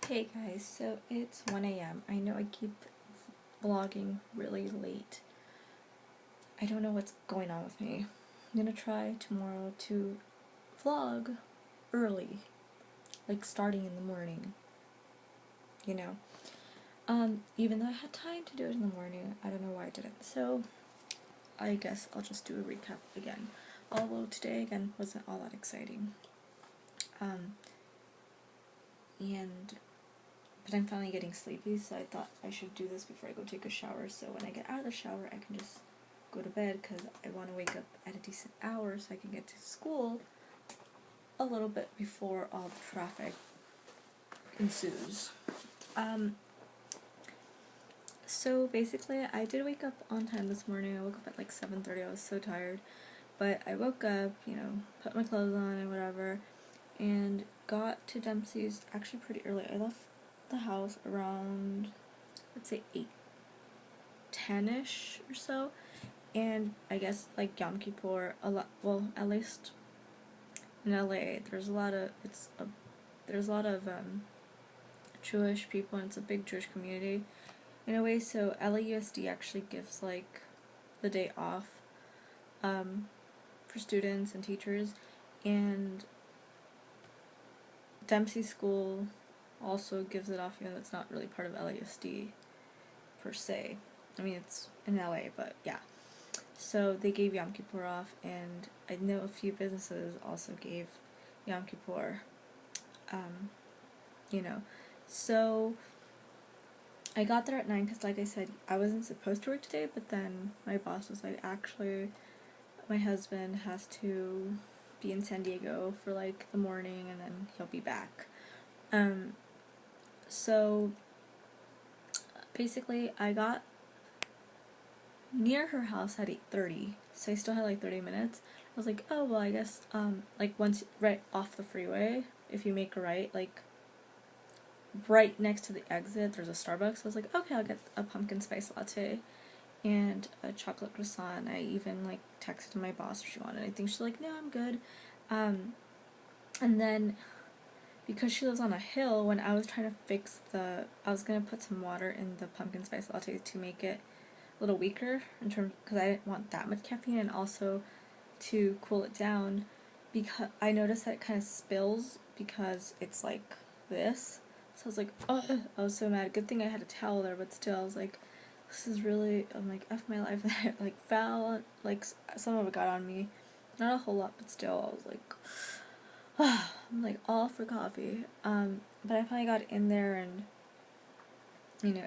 Hey guys, so it's 1 a.m. I know I keep vlogging really late. I don't know what's going on with me. I'm gonna try tomorrow to vlog early, like starting in the morning, you know. Even though I had time to do it in the morning, I don't know why I didn't. So I guess I'll just do a recap again. Although today again wasn't all that exciting. But I'm finally getting sleepy, so I thought I should do this before I go take a shower, so when I get out of the shower I can just go to bed, because I want to wake up at a decent hour so I can get to school a little bit before all the traffic ensues. So basically I did wake up on time this morning. I woke up at like 7:30, I was so tired, but I woke up, put my clothes on and whatever, and got to Dempsey's actually pretty early. I left the house around, let's say 8:10ish or so, and I guess like Yom Kippur, at least in LA, there's a lot of Jewish people, and it's a big Jewish community in a way. So LAUSD actually gives like the day off for students and teachers, and Dempsey School also gives it off, even though it's not really part of LAUSD per se. I mean, it's in LA, but yeah. So they gave Yom Kippur off, and I know a few businesses also gave Yom Kippur, So I got there at 9 because, like I said, I wasn't supposed to work today, but then my boss was like, actually, my husband has to be in San Diego for like the morning, and then he'll be back. So basically I got near her house at 8:30, so I still had like 30 minutes. I was like, oh well, I guess like once right off the freeway, if you make a right, like right next to the exit, there's a Starbucks. So I was like, okay, I'll get a pumpkin spice latte and a chocolate croissant. I even like texted my boss if she wanted anything. She's like, no, I'm good. And then because she lives on a hill, when I was trying to I was gonna put some water in the pumpkin spice latte to make it a little weaker in terms, because I didn't want that much caffeine, and also to cool it down, because I noticed that it kind of spills because it's like this. So I was like, oh, I was so mad. Good thing I had a towel there, but still, I was like, this is really, I'm like, F my life that it like fell, like some of it got on me, not a whole lot, but still, I was like, I'm like all for coffee. But I finally got in there and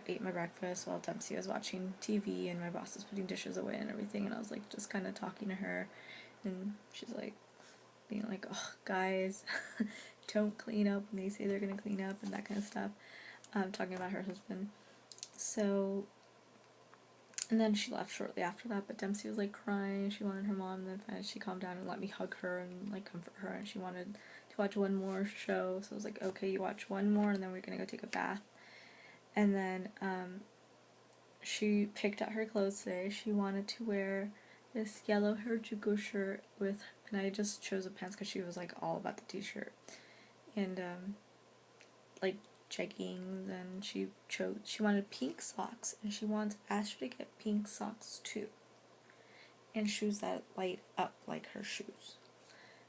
ate my breakfast while Dempsey was watching TV and my boss was putting dishes away and everything, and I was like just kind of talking to her, and she's like being like, oh guys, don't clean up when they say they're gonna clean up and that kind of stuff, talking about her husband. So, and then she left shortly after that, but Dempsey was like crying, she wanted her mom, and then finally she calmed down and let me hug her and like comfort her, and she wanted to watch one more show, so I was like, okay, you watch one more and then we're gonna go take a bath. And then she picked out her clothes today. She wanted to wear this yellow Harajuku shirt with, and I just chose the pants because she was like all about the t-shirt, and like jeggings, and she wanted pink socks, and she asked her to get pink socks too, and shoes that light up like her shoes,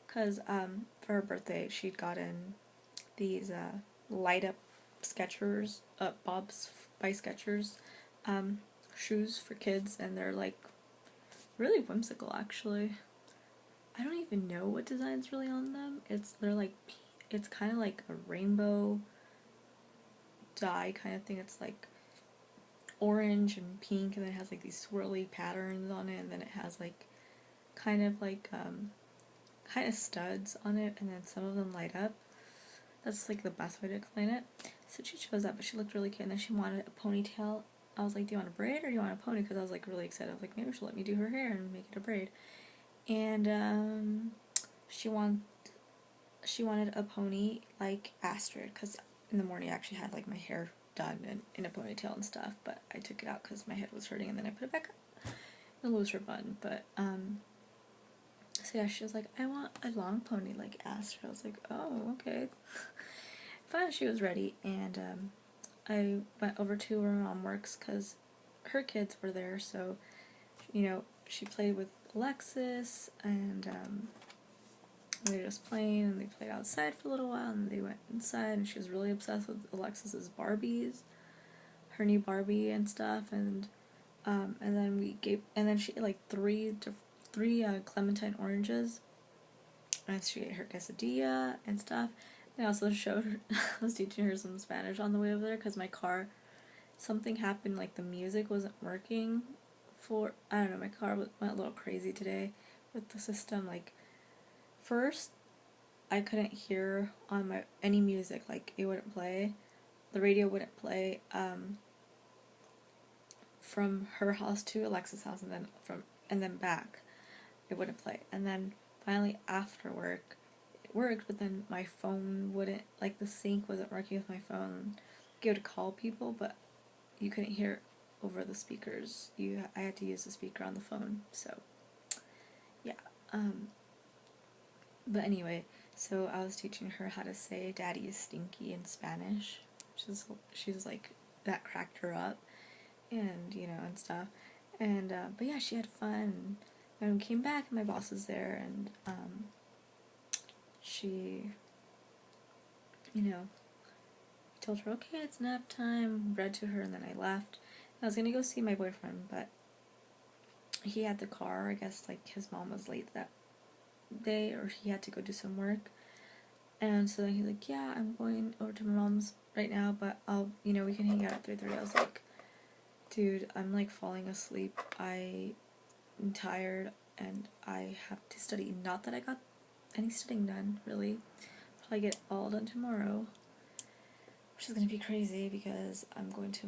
because for her birthday she'd gotten these light up Skechers, Bob's by Skechers shoes for kids, and they're like really whimsical actually. I don't even know what design's really on them. It's kind of like a rainbow dye kind of thing. It's like orange and pink, and then it has like these swirly patterns on it, and then it has like kind of studs on it, and then some of them light up. That's like the best way to explain it. So she chose that, but she looked really cute, and then she wanted a ponytail. I was like, do you want a braid or do you want a pony? Because I was like really excited. I was like, maybe she'll let me do her hair and make it a braid. And she wanted a pony like Astrid, because in the morning I actually had like my hair done and in a ponytail and stuff, but I took it out because my head was hurting, and then I put it back up in a looser bun. But so yeah, she was like, I want a long pony like Astrid. I was like, oh, okay. finally she was ready, and I went over to where my mom works because her kids were there, so, you know, she played with Alexis, and they were just playing, and they played outside for a little while, and they went inside, and she was really obsessed with Alexis's Barbies, her new Barbie and stuff, and then she ate like three clementine oranges, and she ate her quesadilla and stuff. I also showed her, I was teaching her some Spanish on the way over there, because my car, something happened, like the music wasn't working I don't know, my car went a little crazy today with the system. Like, first, I couldn't hear on any music, like, it wouldn't play, the radio wouldn't play, from her house to Alexa's house, and then back, it wouldn't play, and then finally after work, it worked, but then my phone wouldn't, like, the sync wasn't working with my phone. You would call people, but you couldn't hear over the speakers. I had to use the speaker on the phone, so yeah. But anyway, so I was teaching her how to say "Daddy is stinky" in Spanish, she was like, that cracked her up, and and stuff, and but yeah, she had fun. And we came back, and my boss was there, and she, told her, okay, it's nap time, read to her, and then I left. I was gonna go see my boyfriend, but he had the car. I guess, like, his mom was late that day, or he had to go do some work. And so then he's like, yeah, I'm going over to my mom's right now, but we can hang out at 3:30. I was like, dude, I'm, like, falling asleep. I'm tired, and I have to study. Not that I got any studying done, really. I'll probably get all done tomorrow, which is going to be crazy because I'm going to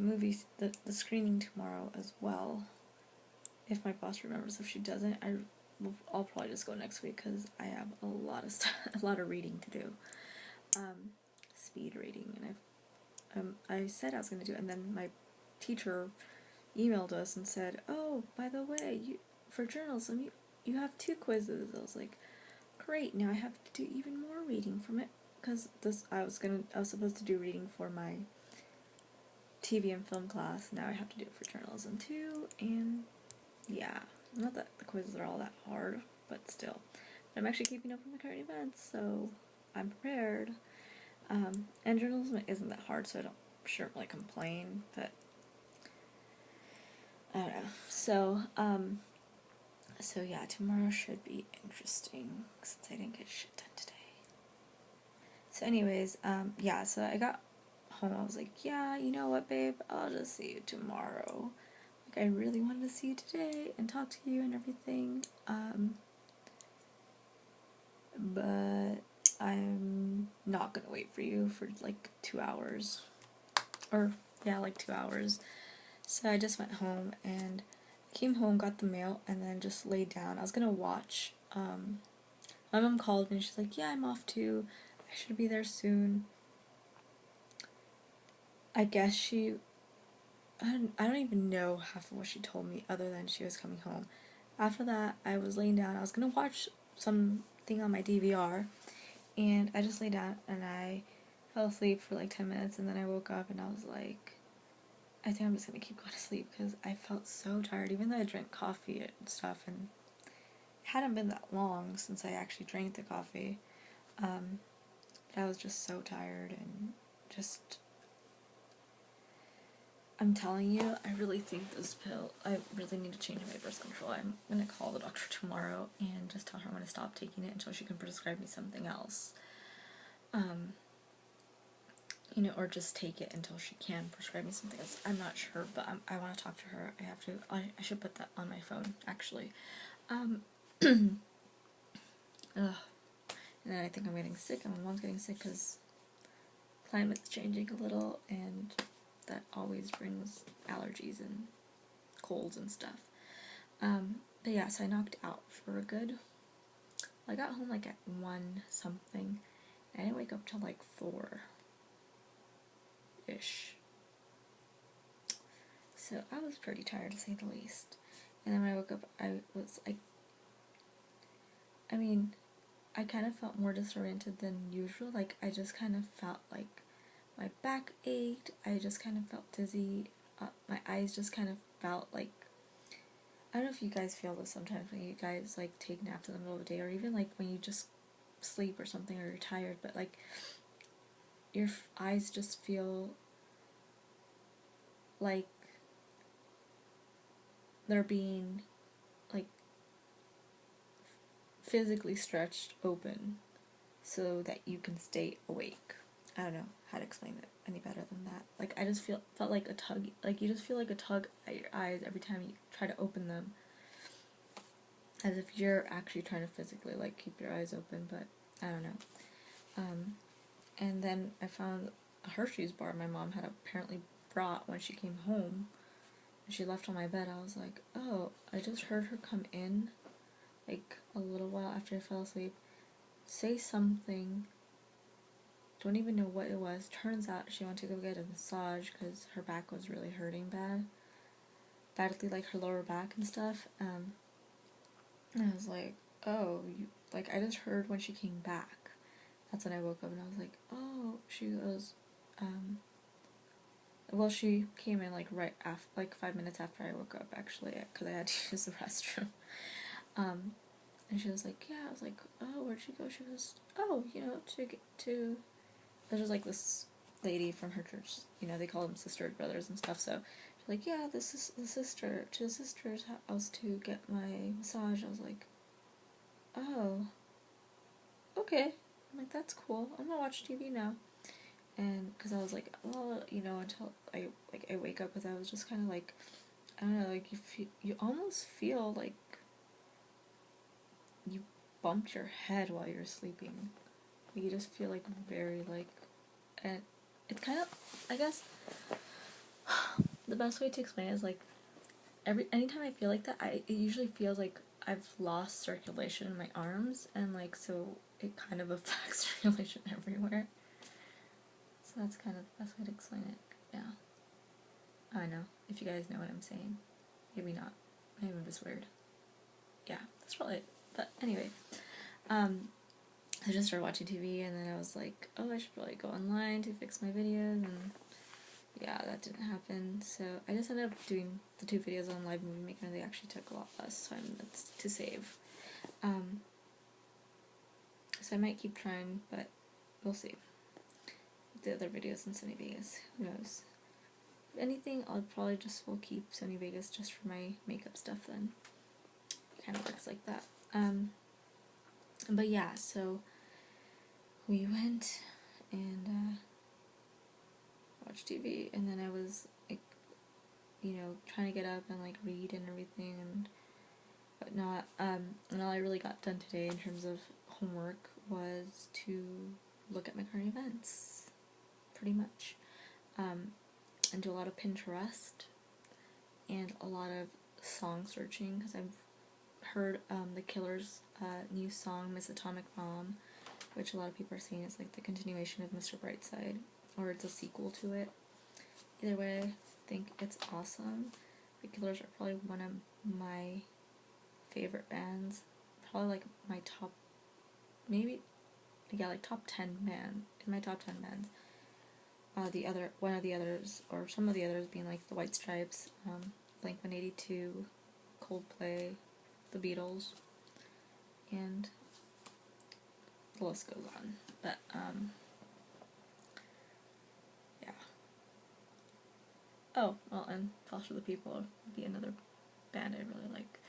the screening tomorrow as well. If my boss remembers. If she doesn't, I'll probably just go next week because I have a lot of a lot of reading to do, speed reading, and I said I was going to do it, and then my teacher emailed us and said, oh, by the way, for journalism you have 2 quizzes. I was like, great, now I have to do even more reading from it, because I was supposed to do reading for my TV and film class. Now I have to do it for journalism too, and yeah, not that the quizzes are all that hard, but still. But I'm actually keeping up with my current events, so I'm prepared. And journalism isn't that hard, so I don't shouldn't really complain, but I don't know. So yeah, tomorrow should be interesting since I didn't get shit done today. So anyways, yeah, so I got home, I was like, yeah, you know what, babe, I'll just see you tomorrow. Like, I really wanted to see you today and talk to you and everything, but I'm not gonna wait for you for like 2 hours, or yeah, like 2 hours. So I just went home and came home, got the mail, and then just laid down. I was gonna watch, my mom called me and she's like, yeah, I'm off too, I should be there soon. I guess I don't even know half of what she told me other than she was coming home. After that, I was laying down. I was gonna watch something on my DVR, and I just lay down and I fell asleep for like 10 minutes, and then I woke up and I was like, I think I'm just gonna keep going to sleep because I felt so tired, even though I drank coffee and stuff, and it hadn't been that long since I actually drank the coffee. But I was just so tired, and just, I'm telling you, I really think I really need to change my birth control. I'm gonna call the doctor tomorrow and just tell her I'm gonna stop taking it until she can prescribe me something else. Or just take it until she can prescribe me something else. I'm not sure, but I want to talk to her. I should put that on my phone, actually. Ugh. And then I think I'm getting sick, and my mom's getting sick because climate's changing a little, and that always brings allergies and colds and stuff. But yeah, so I knocked out for a good, I got home like at 1 something, and I didn't wake up till like 4-ish. So I was pretty tired, to say the least. And then when I woke up, I was like, I kind of felt more disoriented than usual. Like, I just kind of felt like my back ached, I just kind of felt dizzy, my eyes just kind of felt like, I don't know if you guys feel this sometimes when you guys like take naps in the middle of the day, or even like when you just sleep or something, or you're tired, but like your eyes just feel like they're being like physically stretched open so that you can stay awake. I don't know how to explain it any better than that. Like I just felt like a tug, like you just feel like a tug at your eyes every time you try to open them, as if you're actually trying to physically like keep your eyes open, but I don't know. And then I found a Hershey's bar my mom had apparently brought when she came home. And she left on my bed. I was like, oh, I just heard her come in like a little while after I fell asleep, say something, don't even know what it was. Turns out she went to go get a massage because her back was really hurting badly, like her lower back and stuff. And I was like, oh, you, like I just heard when she came back. That's when I woke up and I was like, oh, she goes, well, she came in like right after, like 5 minutes after I woke up actually, because I had to use the restroom. And she was like, yeah. I was like, oh, where'd she go? She goes, oh, to get to. There's just like this lady from her church. They call them sister brothers and stuff. So she's like, yeah, this is the sister to the sister's house to get my massage. I was like, oh, okay. I'm like, that's cool. I'm gonna watch TV now. And because I was like, well, until I wake up, because I was just kind of like, I don't know, like you almost feel like you bumped your head while you're sleeping. Like, you just feel like very like, and it's kind of, I guess, the best way to explain it is like, anytime I feel like that, it usually feels like I've lost circulation in my arms, and like so it kind of affects circulation everywhere. So that's kind of the best way to explain it. Yeah. I don't know if you guys know what I'm saying. Maybe not. Maybe I'm just weird. Yeah, that's probably it. But anyway, I just started watching TV, and then I was like, oh, I should probably go online to fix my videos, and yeah, that didn't happen. So I just ended up doing the 2 videos on Live Movie Maker, and they actually took a lot less time to save. So I might keep trying, but we'll see. The other videos in Sunny Vegas, who knows? If anything, I'll probably will keep Sunny Vegas just for my makeup stuff then. It kind of works like that. But yeah, so we went and watched TV, and then I was like, trying to get up and like read and everything, and whatnot. And all I really got done today in terms of homework was to look at my current events, pretty much, and do a lot of Pinterest and a lot of song searching, because I've heard The Killer's new song, Miss Atomic Bomb, which a lot of people are saying is like the continuation of Mr. Brightside, or it's a sequel to it. Either way, I think it's awesome. The Killers are probably one of my favorite bands. Probably like my top, maybe, yeah, like top 10 band, in my top 10 bands. One of the others, or some of the others being like the White Stripes, Blink-182, Coldplay, the Beatles, and the list goes on. But, yeah. Oh, well, and Foster the People would be another band I really like.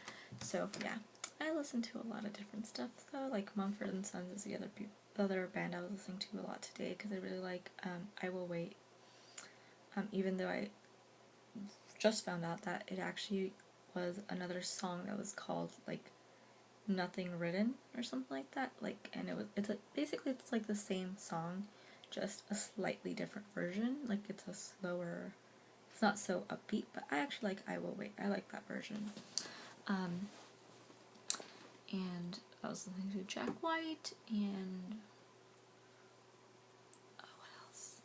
So, yeah. I listen to a lot of different stuff, though. Like, Mumford & Sons is the other band I was listening to a lot today, because I really like I Will Wait. Even though I just found out that it actually was another song that was called, like, Nothing Written, or something like that. Like, and basically it's like the same song, just a slightly different version. Like, it's a slower, it's not so upbeat, but I actually like I Will Wait. I like that version. And I was listening to Jack White, and what else?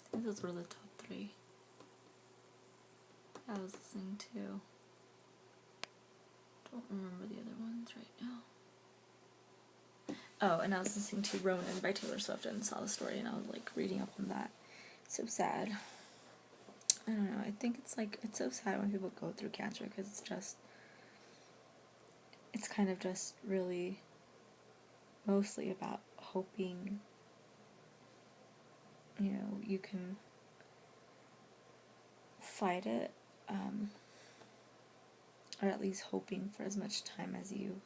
I think those were the top 3 I was listening to. Don't remember the other ones right now. Oh, and I was listening to Ronan by Taylor Swift and saw the story, and I was like reading up on that. So sad. I don't know. I think it's like, it's so sad when people go through cancer, because it's kind of just really mostly about hoping, you know, you can fight it, or at least hoping for as much time as you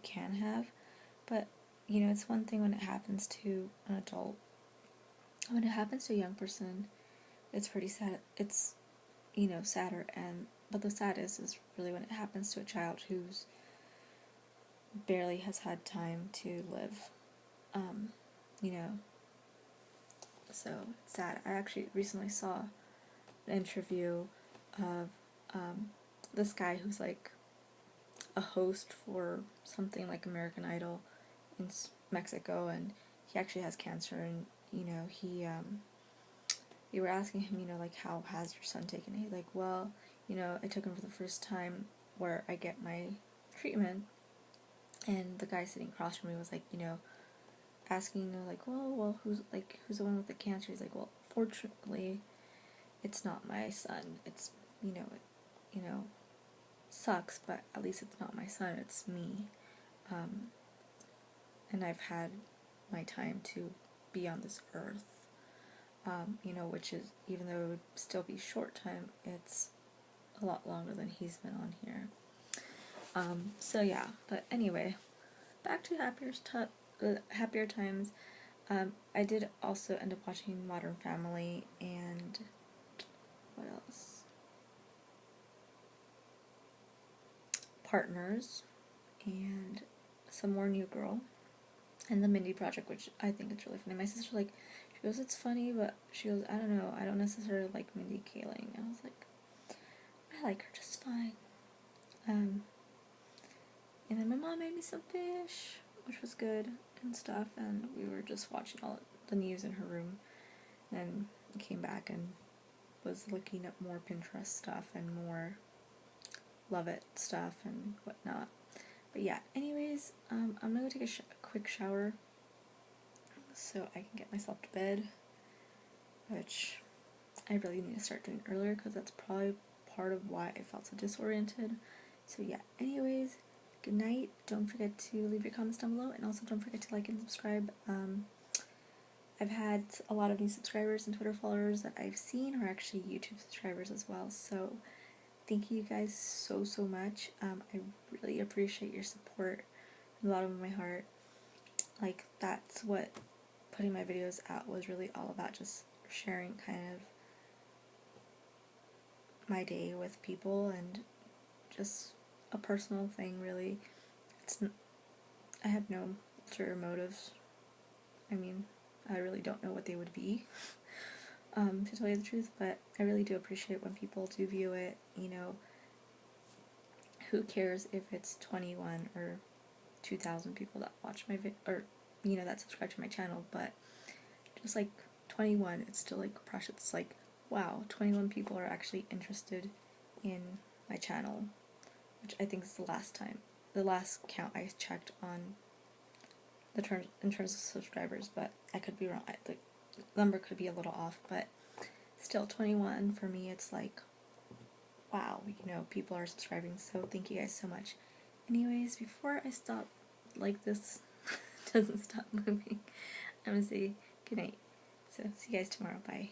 can have. But, you know, it's one thing when it happens to an adult. When it happens to a young person, it's pretty sad. It's, you know, sadder, but the saddest is really when it happens to a child who's barely has had time to live, you know. So it's sad. I actually recently saw an interview of this guy who's like a host for something like American Idol in Mexico, and he actually has cancer, and you know, they were asking him, you know, like, how has your son taken it? He's like, well, you know, I took him for the first time where I get my treatment, and the guy sitting across from me was like, you know, asking, you know, like, well, who's the one with the cancer? He's like, well, fortunately, it's not my son. It's, you know, sucks, but at least it's not my son. It's me, and I've had my time to be on this earth. You know, which is, even though it would still be short time, it's a lot longer than he's been on here. So yeah, but anyway, back to happier times. I did also end up watching Modern Family, and what else? Partners, and some more New Girl, and The Mindy Project, which I think is really funny. My sister, like, she goes, it's funny, but she goes, I don't know, I don't necessarily like Mindy Kaling. I was like, I like her just fine. And then my mom made me some fish, which was good and stuff, and we were just watching all the news in her room, and came back and was looking up more Pinterest stuff and more Love It stuff and whatnot. But yeah, anyways, I'm gonna go take a quick shower so I can get myself to bed, which I really need to start doing earlier, because that's probably part of why I felt so disoriented. So yeah, anyways, good night. Don't forget to leave your comments down below, and also don't forget to like and subscribe. I've had a lot of new subscribers and Twitter followers that I've seen are actually YouTube subscribers as well, so thank you guys so much. I really appreciate your support from the bottom of my heart. Like, that's what putting my videos out was really all about, just sharing kind of my day with people, and just a personal thing, really. I have no ulterior motives. I mean, I really don't know what they would be, to tell you the truth, but I really do appreciate when people do view it. You know, who cares if it's 21 or 2,000 people that watch my video, or, you know, that subscribe to my channel, but just like 21, it's still like precious. It's like, wow, 21 people are actually interested in my channel, which I think is the last count I checked on in terms of subscribers, but I could be wrong. The number could be a little off, but still, 21 for me, it's like, wow, you know, people are subscribing, so thank you guys so much. Anyways, before I stop, like, this doesn't stop moving, I'm gonna say goodnight. So, see you guys tomorrow. Bye.